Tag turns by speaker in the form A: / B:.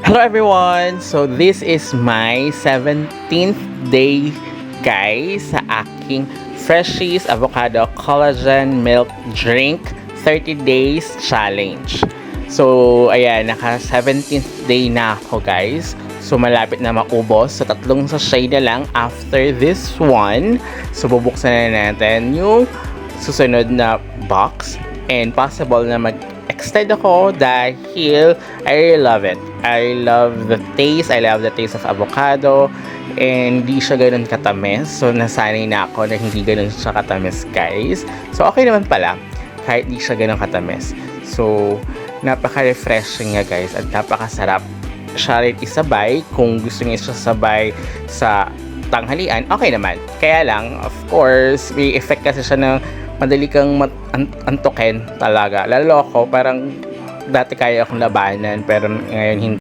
A: Hello everyone! So this is my 17th day guys sa aking Freshies Avocado Collagen Milk Drink 30 Days Challenge. So ayan, naka 17th day na ako guys. So malapit na maubos. So tatlong sachet na lang after this one. So bubuksan na natin yung susunod na box. And possible na mag-extend ako dahil I really love it. I love the taste. I love the taste of avocado. And hindi siya ganun katamis. So nasanay na ako na hindi ganun siya katamis guys. So okay naman pala kahit hindi siya ganun katamis. So napaka-refreshing nga guys at napakasarap. Siya rin isabay kung gusto niyo siya sabay sa tanghalian. Okay naman. Kaya lang of course may effect kasi siya ng madali kang antukin talaga. Lalo ako, parang dati kaya akong labanan, pero ngayon hindi.